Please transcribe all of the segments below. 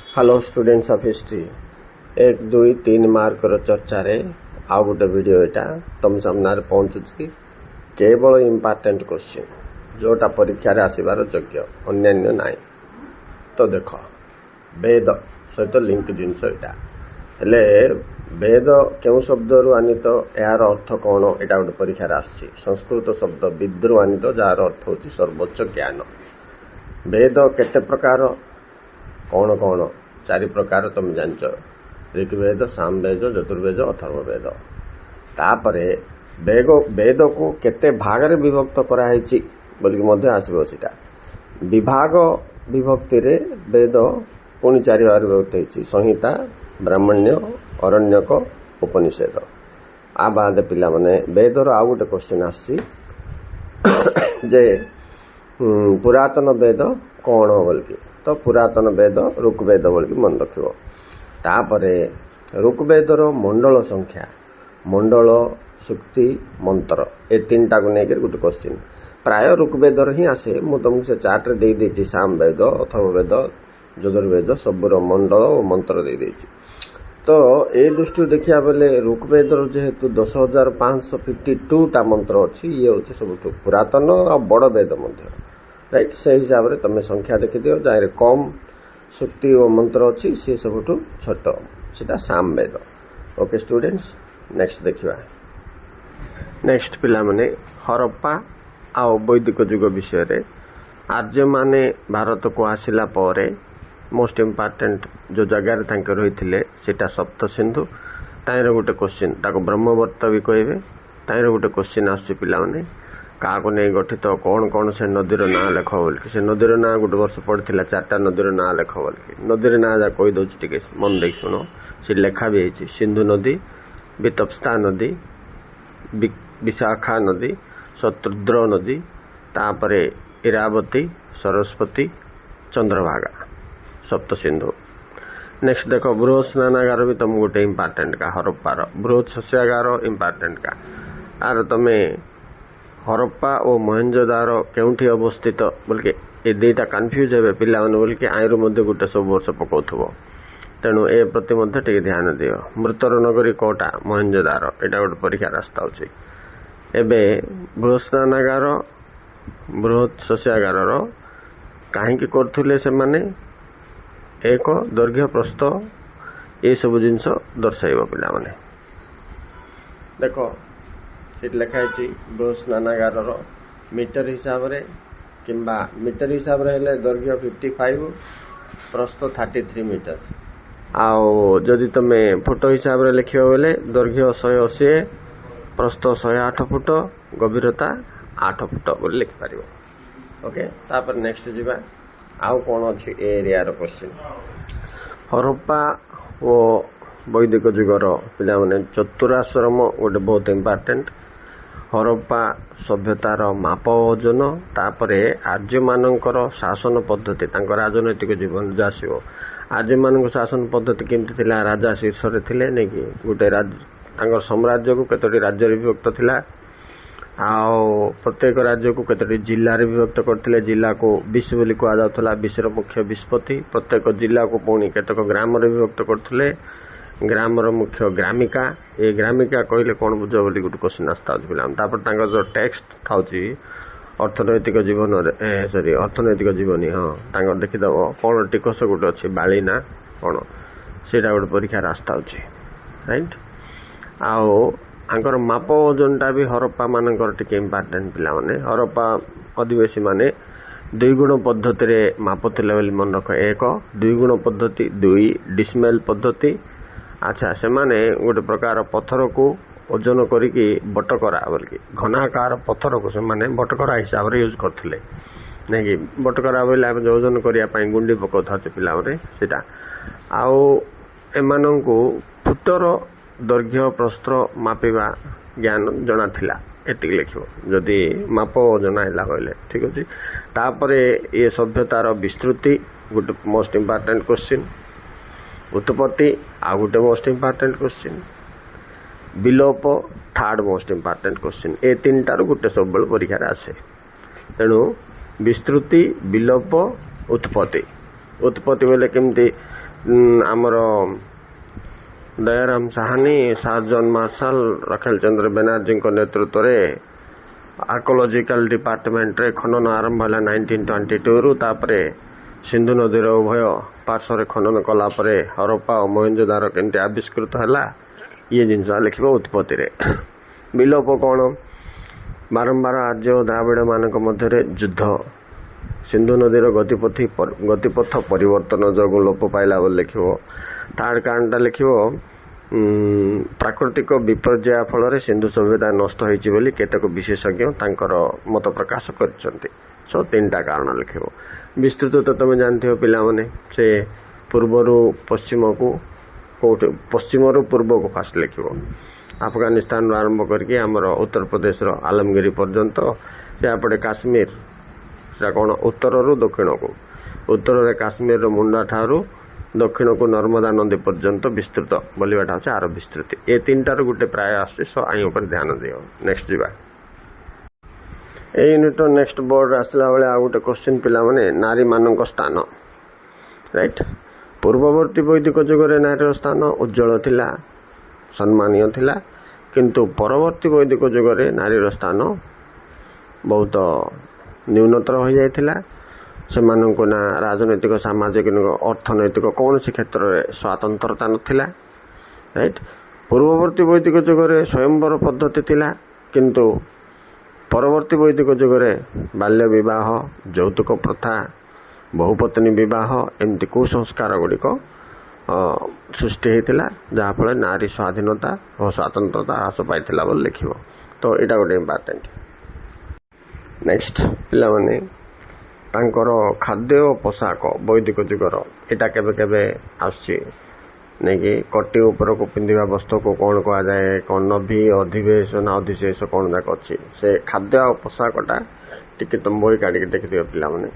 Hello students of history 1 2 3 mark चर्चा रे आउ गोटे वीडियो एटा तुम सामने पहुंचुची केवल इंपोर्टेंट क्वेश्चन जोटा परीक्षा रे आसीबार योग्य अन्य नाई। तो देख वेद सहित लिंक जिनस एटा हेले वेद केउ शब्द रु आनित यार अर्थ कौन एटा गोटे परीक्षा रे आसी संस्कृत शब्द विद्रु आनित जार अर्थ होची सर्वोच्च ज्ञान। वेद केते प्रकार कौन कौन 4 प्रकार तुम जानच ऋग्वेद सामवेद चतुर्वेद अथर्ववेद। तापरे वेद को केते भाग रे विभक्त करा हेची बोली मध्य आसीबो सिटा विभाग विभक्ति रे वेद पुनी 4 भाग विभक्त हेची संहिता ब्राह्मण्य अरण्यक उपनिषद। आ बाद पिला माने वेद रो आ गोटे क्वेश्चन आसी जे पुरातन वेद कौन बोलकी तो पुरातन वेद ऋग्वेद बोलकी मन रखिबो। तापरे ऋग्वेद रो मंडल संख्या मंडल सुक्ति मंत्र ए 3टा को नेकर गोटे क्वेश्चन प्राय ऋग्वेद रो ही आसे। मु तुमको से चार्ट रे दे देची सामवेद अथर्ववेद यजुर्वेद सबुर मंडल और मंत्र दे देची। तो ए दृष्टि देखिया बेले ऋग्वेद रो जेहेतु 10552 टा मंत्र अछि ये होछि सबुठु पुरातन और बड़ वेद मध्य राइट। से हिसाब रे तमे संख्या देखि दियो जाय रे कम सुक्ति और मंत्र अछि से सबुठु छोट सेटा सामवेद। ओके स्टूडेंट्स नेक्स्ट देखिबा। नेक्स्ट पिला माने हरप्पा आ वैदिक युग विषय रे आर्य माने भारत को आसिला परे मोस्ट इंपोर्टेंट जो जगह रे तांके रहिथिले सेटा सप्त सिंधु ताइर गोटे क्वेश्चन ताको ब्रह्मवर्त भी कहबे। ताइर गोटे क्वेश्चन आसी पिला माने का को नहीं गठित कौन कौन से नदीर ना लेख बोल से नदीर ना गोटे वर्ष पड़ता 4टा नदीर ना लेख बोल नदीर ना जा कही दौर टे मन देख शुण से लेखा भी है सिंधु नदी वितप्स्ता नदी विशाखा नदी शत्रुद्र नदी तापरे इरावती सरस्वती चंद्रभागा सप्त सिंधु। नेक्स्ट देखो बृहत स्नानागार भी तुम गोटे इंपोर्टेंट का हरप्पार बृहत शस्यागार इंपोर्टेंट का आर तमें हरप्पा और मोहेंजोदारो केउठी अवस्थित बोलके ए दुईटा कन्फ्यूज हे पिला माने बोलके आयरु मध्य गोटे सब वर्ष पकाउथबो तेणु ए प्रति मध्य टिके ध्यान दियो। मृतर नगरी कोटा मोहेंजोदारो एटा गोटे परीक्षा रास्ता अछि। एबे बृहत स्नानागार बृहत शस्यागार काहे कि करथुले से माने एक दैर्घ्य प्रस्थ ये सब जिनस दर्शाइबो पिला माने देखो सीट लिखाई बृहत स्नानागार मीटर हिसाब रे किंबा मीटर हिसाब रे हेले दैर्घ्य 55 प्रस्थ 33 मीटर आउ जदि तमे फुट हिसाब रे लिखियो बेले दैर्घ्य 180 प्रस्थ 108 फुट गभीरता 8 फुट बोली लिखि पारिबो। ओके तापर नेक्स्ट जीवा आउ कोन अछि एरिया रो क्वेश्चन हरप्पा ओ वैदिक युगर पिला माने चतुराश्रम गोटे बहुत इंपोर्टेंट हरप्पा सभ्यतार माप ओजन तापरे आर्य मानकर शासन पद्धति तांकर राजनैतिक जीवन जासिबो। आर्य मानक शासन पद्धति केमति थिला राजा शीर्ष रे थिले नै कि गोटे तांकर साम्राज्य को केतोटी राज्य रे विभक्त थिला आउ प्रत्येक राज्य को केतोटी जिल्ला रे विभक्त करथिले। जिला को विश्व बोली कहा जाउथला विश्वर मुख्य विस्पति प्रत्येक जिला को पुणी केतक ग्राम रे विभक्त करथिले ग्राम रो मुख्य ग्रामिका ए ग्रामिका कहले कोन बुझो बोली गोटे क्वेश्चन आस्ता पिलाम। तापर तांकर जो टेक्स्ट थाउची अर्थनैतिक जीवन रे अर्थनैतिक जीवनी हाँ तांकर देखि दबो कोन टिकस गोटे अछि बालिना कोन सेटा गोटे परीक्षा रास्ता अछि राइट। आउ आंकर माप ओजनटा भी हरप्पा मानकर टिके इंपोर्टेंट पिला माने हरप्पा आदिवासी माने 2 गुण पद्धति रे मापथिले बोली मन रख 1 2 गुण पद्धति 2 डिसमेल पद्धति। अच्छा से माने गोटे प्रकार पत्थर को ओजन करिकी बटकरा बोलकी घनाकार पत्थर को से माने बटकरा हिसाब रे यूज करथिले नै कि बटकरा बोले हम ओजन करिया पई गुंडी पकोथा पिला रे सेटा आउ एमानन को फुटर दैर्घ्य प्रस्थ मापिबा ज्ञान जଣା थिला एटिक लिखिबो जदि माप ओजन आइला कहले ठीक अछि। तापरे ये सभ्यतार विस्तृति गोटे मोस्ट इंपोर्टेंट क्वेश्चन उत्पत्ति आ गोटे मोस्ट इंपोर्टेंट क्वेश्चन विलोप थर्ड मोस्ट इंपोर्टेंट क्वेश्चन ए 3टार गोटे सब बल परीक्षा आसे। तेणु विस्तृति विलोप उत्पत्ति उत्पत्ति बोले केमती आमर दयाराम साहानी, सार जॉन मार्शल, रखेल चंद्र बनर्जी नेतृत्व में आर्कोलॉजिकल डिपार्टमेंट रे खनन आरंभ है 1922 रु। तापरे सिंधु नदीर उभय पार्श्व खनन कलापर हरप्पा और मोहेंजोदारो केमती आविष्कृत है ये जिनस लिख उत्पत्ति रे। विलोप कौन बारंबार आर्य और द्राविड़ मान मध्य युद्ध, सिंधु नदीर गतिपथ परिवर्तन जो लोप पाइला बोली लिख। थार्ड कारण लिख प्राकृतिक विपर्यय फल सिंधु सभ्यता नष्ट होती केतक विशेषज्ञ मत प्रकाश कर। सो 3टा कारण लिख। विस्तृत तो तुम जानते हो पिला माने से पूर्वर पश्चिम को कौट पश्चिम पूर्व को फास्ट लिख। अफगानिस्तान आरंभ करके आमर उत्तर प्रदेश आलमगिरी पर्यंत सेपटे काश्मीर से कौन उत्तर रु दक्षिण को, उत्तर में काश्मीर मुंडा ठारू दक्षिण को नर्मदा नदी पर्यंत विस्तृत बोलवाटा हूँ आर विस्तृति। ये 3टार गोटे प्राय आस ध्यान दियो। नेक्स्ट जीवा यूनिट नेक्स्ट बोर्ड आसला बेले आ गोटे क्वेश्चन पिला माने नारी मानक स्थान राइट। पूर्ववर्ती वैदिक जुगर नारी स्थान उज्जवल थिला, सम्मानीय थिला, किंतु परवर्ती वैदिक जुगर नारी स्थान बहुत न्यूनतर हो जाइथिला। से मानक ना राजनैतिक सामाजिक अर्थनैतिक कौन सी क्षेत्र में स्वतंत्रता नथिला राइट। पूर्ववर्ती वैदिक जुगर स्वयंवर पद्धति थिला, किंतु परवर्ती वैदिक जुगरे बाल्य विवाह, यौतुक प्रथा, बहुपत्नी विवाह एमती कुसंस्कार गुड़िक सृष्टि होता जहाँफल नारी स्वाधीनता और स्वतंत्रता ह्रास पाई बोली लिख। तो यहाँ गोटे इम्पोर्टेंट। नेक्स्ट पिला माने तांकर खाद्य और पोशाक वैदिक जुगर यहाँ केबे केबे आसुची नहीं कि कटी उपर को पिंधा वस्त्र को कौन कह जाए, कौन नभी अधिवेशन अधिशेष कौन जाक अच्छी से खाद्य और पोशाकटा टी तुम बही काढ़ देखिए पिला माने।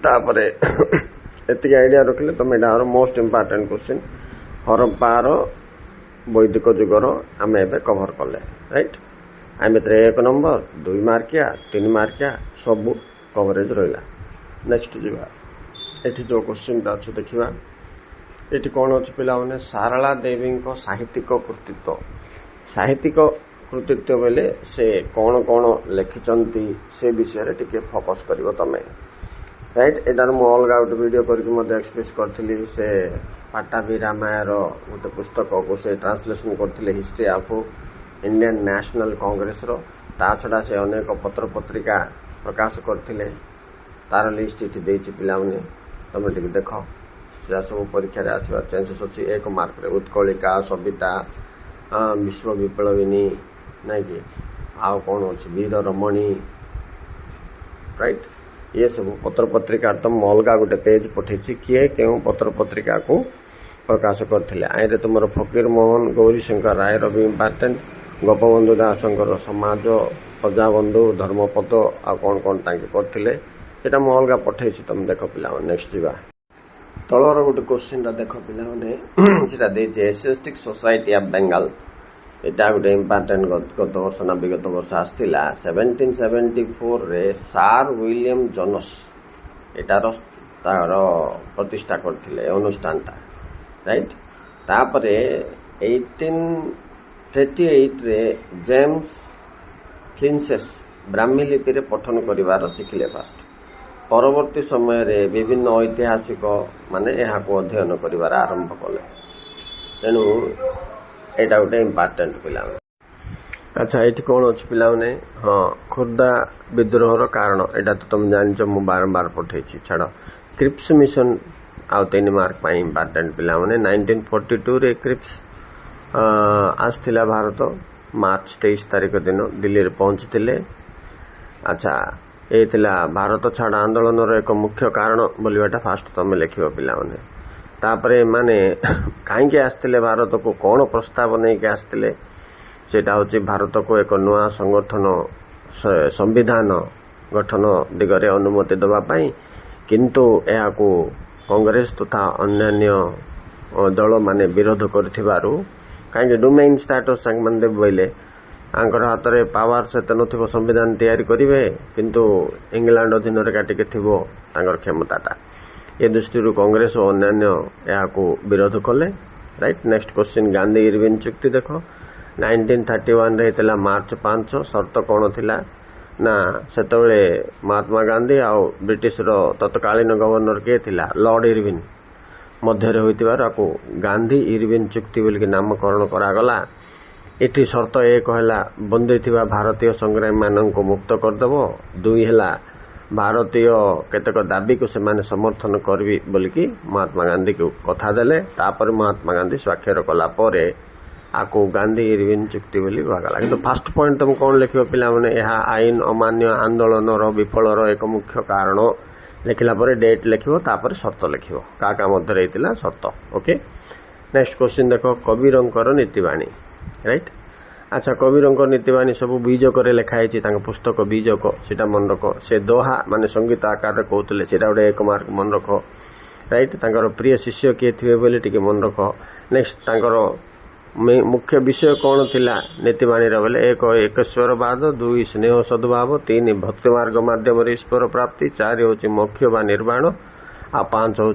तापर एति आइडिया रखिले तुम यहाँ मोस्ट इम्पोर्टेंट क्वेश्चन हरप्पार वैदिक जुगर आम ए कभर कले राइट। आम भर 1 नंबर 2 मार्किया 3 मार्किया सब कवरेज रहा। नेक्स्ट जीवा ये जो क्वेश्चन अच्छे देखा ये कौन अच्छे पिला माने सारला देवी साहित्यिक कृतित्व। साहित्यिक कृतित्व बेले से कौन कौन लिखिंट से विषय टिके फोकस कर तमें राइट। एटार मु अलग गोटे वीडियो करके एक्सप्रेस करी से पाटाभी रामायर गोटे पुस्तक को से ट्रांसलेशन करते history of Indian National Congress रो। ता छड़ा से अनेक पत्र पत्रिका प्रकाश करते तार लिस्ट ये देती पिला माने तमें टिके देख से सब परीक्षा आसबार चांसेस अच्छी। 1 मार्क रे उत्कलिका, सविता, विश्व विप्लविनी नाई कि आउ कौन अच्छी वीर रमणी राइट। ये सब पत्र पत्रिका तुम अलग गोटे पेज पठे किए क्यों पत्र पत्रिका को प्रकाश करते। आईरे तुम फकीर मोहन गौरीशंकर राय भी इम्पोर्टेंट, गोपबंधु दासंकर समाज, प्रजाबंधु, धर्मपद आ कौन कौन करते यहाँ मुझे अलग पठे तुम देख पिला। नेक्स्ट जीवा तलर गोटे क्वेश्चन देख पिला एशियाटिक सोसाइटी ऑफ बेंगल यहाँ गोटे इम्पोर्टेंट गत वर्ष ना विगत वर्ष आसाला 1774 रे सार विलियम जोन्स एटार तार प्रतिष्ठा करथिले अनुष्ठानटा राइट। तापरे 1838 रे जेम्स फ्लिंसेस ब्राह्मी लिपि रे पठन करिवार शिखिले फास्ट। परवर्ती समय रे विभिन्न ऐतिहासिक माने यहाँ को अध्ययन करिवार आरंभ कले। तेणु यहाँ गोटे इम्पोर्टेंट पिला। अच्छा ये कौन अच्छे पिला माने हाँ खुर्दा विद्रोहर कारण यहाँ तो तुम जान मु बारंबार पठे छाड़। क्रिप्स मिशन आउ 3 मार्क इम्पोर्टेंट पिला माने 1942 रे क्रिप्स आसथिला भारत मार्च 23 तारिख दिन दिल्ली रे पहुंचते। अच्छा ये भारत छाड़ आंदोलन एक मुख्य कारण बोलवाटा फास्ट तुम लिख पिला माने। तापरे माने कहीं आसते भारत को कौन प्रस्ताव नहीं के आसते सेटा हूँ भारत को एक नुआ संगठन संविधान गठन दिगरे अनुमति दवापाई, किंतु यहाँ को कांग्रेस तथा अन्य दल माने विरोध करथिबारु कहीं डोमेन स्टाटस मैंने बोले आंकर हाथ में पावर से नथिबो संविधान तैयारी करेंगे, किंतु इंग्लैंड अधीन काटिके थिबो तांकर क्षमताटा ए दृष्टि कांग्रेस और अन्य यहाँ विरोध कले right. Next question Gandhi Irwin चुक्ति देख 1931 रे होता मार्च 5 शर्त कौन थिला ना सेतबेले महात्मा गांधी आउ ब्रिटिश तत्कालीन गवर्नर किए थिला लॉर्ड इरविन मध्य होइतिबार आकु गांधी इरविन चुक्ति बोल नामकरण करागला। एटी शर्त एक है बंदी थिबा भारतीय संग्रामी मान को मुक्त करदेव, दुई है भारतीय केतक दाबी को से माने समर्थन करबी बोलिकी महात्मा गांधी को कथा देले। तापर महात्मा गांधी स्वाक्षर कला परे आकु गांधी इरविन चुक्ति बोली भागला। किंतु फास्ट पॉइंट तुम कौन लिखियो पिला माने यह आईन अमान्य आंदोलन विफलर एक मुख्य कारण लिखला परे डेट लिखियो तापर शर्त लिखियो का मध्य रहितला शर्त। ओके नेक्स्ट क्वेश्चन देखो कबीरंकर नीतिवाणी राइट। अच्छा कबीरंकर नीतिवाणी सब बीजक लिखाई पुस्तक बीजक सीटा मन रख। से दोहा माने संगीत आकार कहते सीटा गोटे 1 मार्क मन रख राइट। प्रिय शिष्य किए थे बोली टी मन रख। नेक्स्ट मुख्य विषय कौन थिला नीतिवाणी बोले 1 एकस्वरवाद, 2 स्नेह सद्भाव, 3 भक्ति मार्ग माध्यम ईश्वर प्राप्ति, 4 हूँ मोक्ष बा निर्वाण आ 5 हूँ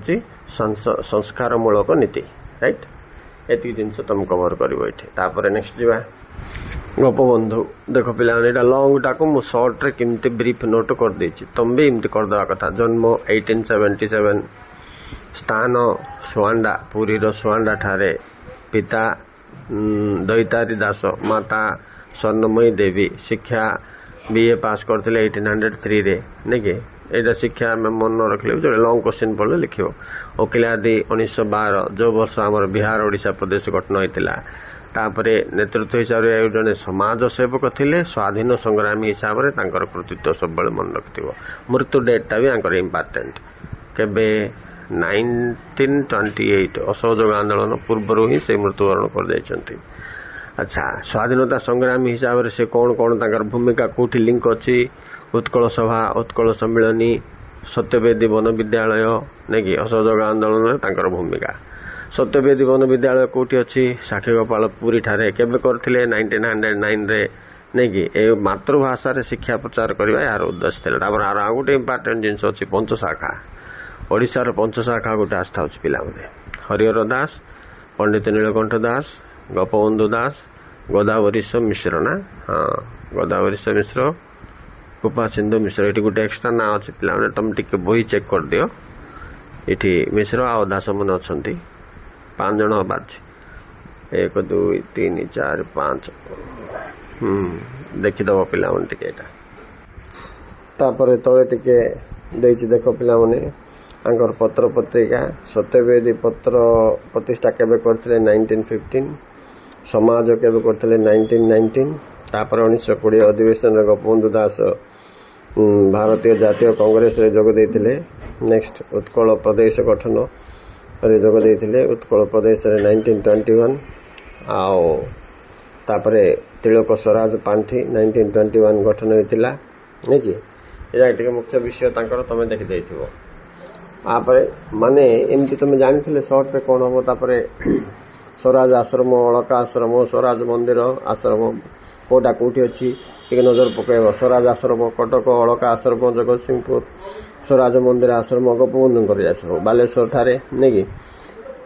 संस्कार मूलक नीति राइट। एति जिनस तुम कवर कर। नेक्स्ट जावा गोपबंधु देख पिला लंग टाक मु सर्ट रे किमती ब्रीफ नोट कर देछि तुम भी इमती कर दवा कथा। जन्म 1877 स्थान सुआंडा पुरी रो सुआंडा ठारे, पिता दैतारी दास, माता स्वर्णमयी देवी, शिक्षा बीए पास करथिले 1803 रे नहीं कि एटा शिक्षा में मन रखले जो लॉन्ग क्वेश्चन पढ़ले लिखियो। वकिलादी 1912 जो वर्ष आमर बिहार ओडिशा प्रदेश गठन होइतिला। तापरे नेतृत्व हिसाब से जड़े समाज सेवक थिले, स्वाधीन संग्रामी हिसाब से तांकर कृतित्व सब मन रखिथिबो। मृत्यु डेटा भी आंकर इम्पोर्टेंट केबे 1928 असहयोग आंदोलन पूर्व ही से मृत्युवरण कर जाइछंती। अच्छा स्वाधीनता संग्रामी हिसाब से कौन कौन तांकर भूमिका कोठी लिंक अच्छी उत्कल सभा, उत्कल सम्मिलनी, सत्यवेदी वन विद्यालय नहीं असहयोग आंदोलन तांकर भूमिका। सत्यवेदी वन विद्यालय कोठी अच्छी साक्षीगोपाल पुरी ठारे केबे करथिले 1909 रे नहीं कि ए मातृभाषा रे शिक्षा प्रचार करबा यार उद्देश्य थिला। तापर आ गोटे इंपोर्टेंट जिंस अछि पंचशाखा ओडिसा रो पंचशाखा गोटे आस्था अछि पिला माने हरिहर दास, पंडित नीलकंठ दास, गोपबंधु दास, गोदावरीश मिश्र ना हाँ गोदावरीश मिश्र, कृपा सिंधु मिश्र। ये गोटे एक्सट्रा ना अच्छे पे तुम टे बही चेक कर दियो। ये मिश्र आ दास मन अच्छा 5 जन हबार 1 2 3 4 5 देखीदब पिला टे तले टे देख पिला आंकर पत्र पत्रिका सत्यवेदी पत्र प्रतिष्ठा केबे करथिले 1915, समाज केबे करथिले 1919। तापर 1920 अधिवेशन गोपबंधु दास भारतीय जातीय कांग्रेस रे जोग देइथिले। नेक्स्ट उत्कल प्रदेश गठन रे जोग देइथिले उत्कल प्रदेश रे 1921 आओ तापरे तिलक स्वराज पांठी 1921 गठन होइतिला नै कि एटा टिके मुख्य विषय तांकर तमे देखि देइथिबो। आपरे माने एमती तुम जानिथिले शॉर्ट रे कोन हो। तापरे स्वराज आश्रम, अलका आश्रम, स्वराज मंदिर आश्रम कोटा कोठी अच्छी टे नजर पकड़। स्वराज आश्रम कटक, अलका आश्रम जगतसिंहपुर, स्वराज मंदिर आश्रम गोपबंधु आश्रम बालेश्वर ठारे नहीं कि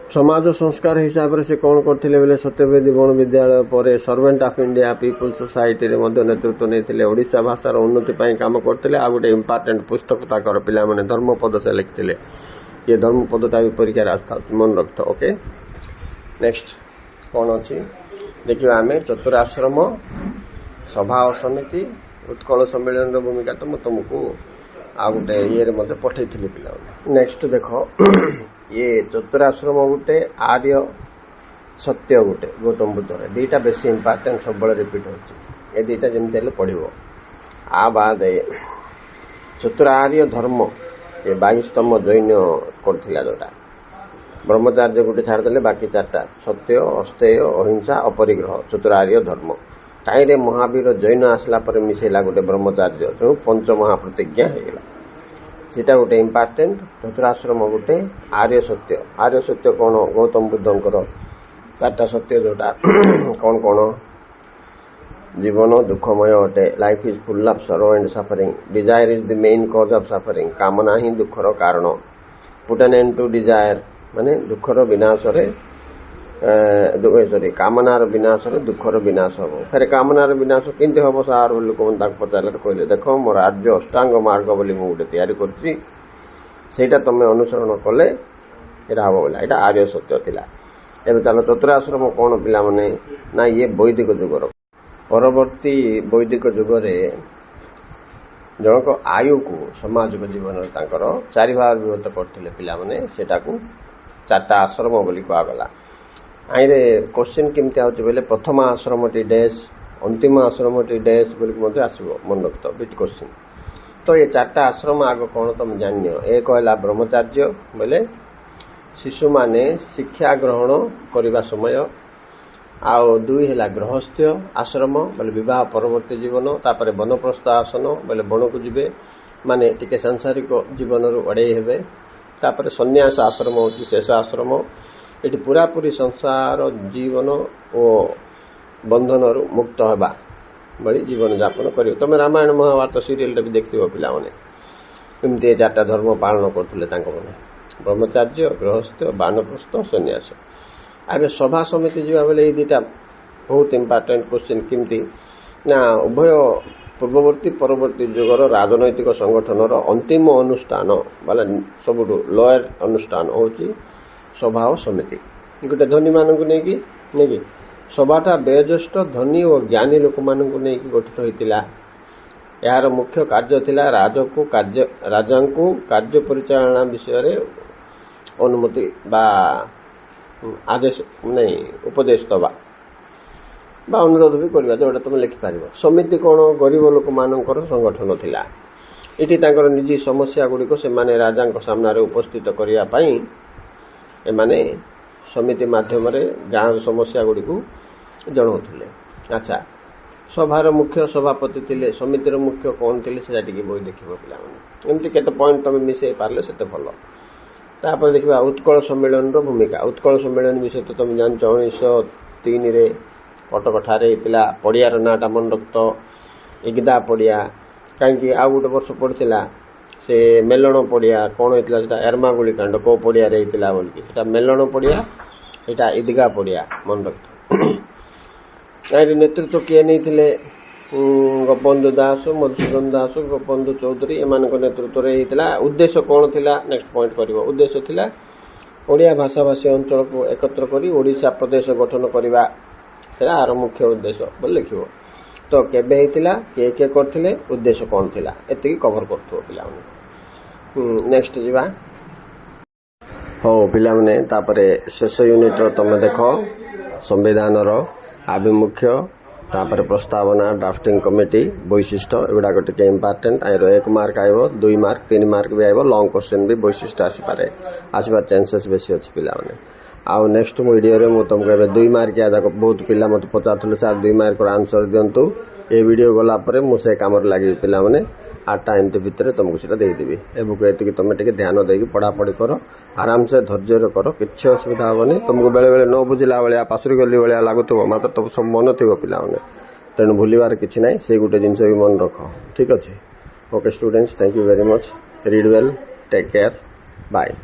समाज संस्कार हिसाब से कौन करथिले बेले सत्यवेदी वन विद्यालय पर servant of India people's society रे मध्य नेतृत्व नहीं ओडिशा भाषार उन्नति काम करते। आ गोटे इंपोर्टेंट पुस्तक ताकर पिला माने धर्मपद से लिखिले। ये धर्मपदटा भी परीक्षा आस्था मन रखत। ओके नेक्स्ट कौन अच्छी देखिए आम चतुराश्रम सभा और समिति उत्कल सम्मेलन भूमिका तो तुमको आ गोटे ये मत पठे पिला। नेक्स्ट देख ये चतुराश्रम गोटे आर्य सत्य गोटे गौतम बुद्ध दीटा बेस इंपोर्टेंट सब रिपीट हो दीटा जमी पढ़ो। आ बाद चतुरार्य धर्म ये 22तम जैन करथिला जोटा ब्रह्मचार्य गोटे छाड़देले बाकी 4टा सत्य, अस्तेय, अहिंसा, अपरिग्रह चतुरार्य धर्म। ताईरे महावीर जैन आसला पर मिसेला गोटे ब्रह्मचार्य जो 5 महाप्रतिज्ञा होगा सीटा गोटे इंपोर्टेंट। चतुराश्रम गोटे आर्य सत्य कौन गौतम बुद्धंकर 4टा सत्य जोटा कौन कौन जीवन दुखमय अटे। Life is full of sorrow and suffering, desire is the main cause of suffering, कामना ही दुखर कारण। Put an end to desire माने दुखर विनाश रे सॉरी कामनार विनाश रे दुखर विनाश हम फिर कामनार विनाश केमती हम सार लोक पचारे कहले देख मोर आर्य अष्टांग मार्ग बोली मु गोटे तैयारी करछि सेटा तमे अनुसरण कले एटा हम बोला एटा आर्य सत्य थिला एबे चलो चतुराश्रम कौन पिला माने ना ये वैदिक जुगर परवर्ती वैदिक जुगरे जनक आयु को सामाजिक जीवन तांकर चारि भाग विभक्त करथिले पिला माने सेटा को चारटा आश्रम बोली कहा गला आइरे क्वेश्चन केमती आउछ बोले प्रथम आश्रम टी डैश अंतिम आश्रम टी डैश बोली मते आसीबो मन रखतो बिट क्वेश्चन तो ये चारटा आश्रम आगो कौन तुम जानियो एक कहला ब्रह्मचर्य बोले शिशु माने शिक्षा ग्रहण करने समय आउ दुई है गृहस्थ्य आश्रम बोले विवाह परवर्ती जीवन तापर वनप्रस्थ आसन बोले वन को जीवे माने टिके सांसारिक जीवन रु अड़े हेबे तापर सन्यास आश्रम होची शेष आश्रम एटी पूरा पूरी संसार जीवन और बंधन रु मुक्त हेबा बड़ी जीवन यापन करियो तमे रामायण महाभारत सीरियल भी देखियो पिला माने एमती चारटा धर्म पालन करथुले तांको माने ब्रह्मचर्य गृहस्थ वानप्रस्थ सन्यास आगे सभा समिति जीवा बेले ये दुटा बहुत इंपोर्टेंट क्वेश्चन केमती ना उभय पूर्ववर्ती परवर्ती जुगर राजनैतिक संगठन अंतिम अनुष्ठान बाला सब लयर अनुष्ठान होची सभा और समिति गोटे धनी मानक नहीं सभाटा वयोज्येष्ठ धनी और ज्ञानी लोक मानक नहीं गठित होता यार मुख्य कार्य थिला राजा को कार्य परिचालना विषय रे अनुमति बा आदेश नहीं उपदेश दबा बा अनुरोध भी करवा जोटा तुम लिखिपार समिति कौन गरीब लोक मानकर संगठन थिला इटी तांकर निजी समस्या गुड़िक से माने राजा सामने उपस्थित करने एमाने समिति माध्यम गाँव समस्या गुड़ी जनाऊले अच्छा सभार मुख्य सभापति थिले समितिर मुख्य कौन थिले से बही देख पिला एमती केते पॉइंट तुम मिसई पारे से भल तापर देखा उत्कल सम्मेलन भूमिका उत्कल सम्मेलन विषय तो तुम जान 1903 कटक ठारे पड़ियार नाटा मन रक्त इगदा पड़िया कहीं आउ गोटे वर्ष पड़ता से मेलण पड़िया कौन होता एरमागुड़ी कांड कौ पड़िया बोलिकी मेलण पड़िया यहाँ ईदगा पड़िया मन रक्त नेतृत्व किए नहीं थे गोपबंधु दास मधुसूदन दास गोपबंधु चौधरी एम नेतृत्व होता उद्देश्य कौन थिला नेक्स्ट पॉइंट कर उद्देश्य थिला ओडिया भाषाभाषी अंचल को एकत्र करी ओडिशा प्रदेश गठन करवा आर मुख्य उद्देश्य बोल लिख तो केबे हेतिला के करथिले उद्देश्य कौन थिला एति कवर करथो पिला नेक्स्ट जीवा हो पिला माने तापरे शेष यूनिट रो तुम देखो संविधान रो आभिमुख्य तापर प्रस्तावना ड्राफ्टिंग कमिटी वैशिष्ट एगुड़ा गोटे इंपोर्टेंट आइर 1 मार्क आइबो 2 मार्क 3 मार्क भी आइबो लॉन्ग क्वेश्चन भी वैशिष्ट आसी पारे आसबार चांसेस बेसी अछि पिला माने आउ नेक्स्ट वीडियो रे मु तुमको 2 मार्क या बहुत पिला मत पचारथले सर 2 मार्क रो आंसर दियंतु ए वीडियो गला परे मु से काम लागि पिला माने 8टा एमती भितर तुमको सेटा दे देबी एबुक एतिक तुम टिके ध्यान देकी पढ़ा पढ़ी करो आराम से धैर्य करो किछि असुविधा होबनी तुमको बेले बेले न बुझिला बेले पासुरी गली बेले लागुथबो मात्र तुम सब मन थिबो पिला माने तेणु भूलिबार किछि नै से गुटे जिंस भी मन रख ठीक अछि okay students thank you very much read well take care bye.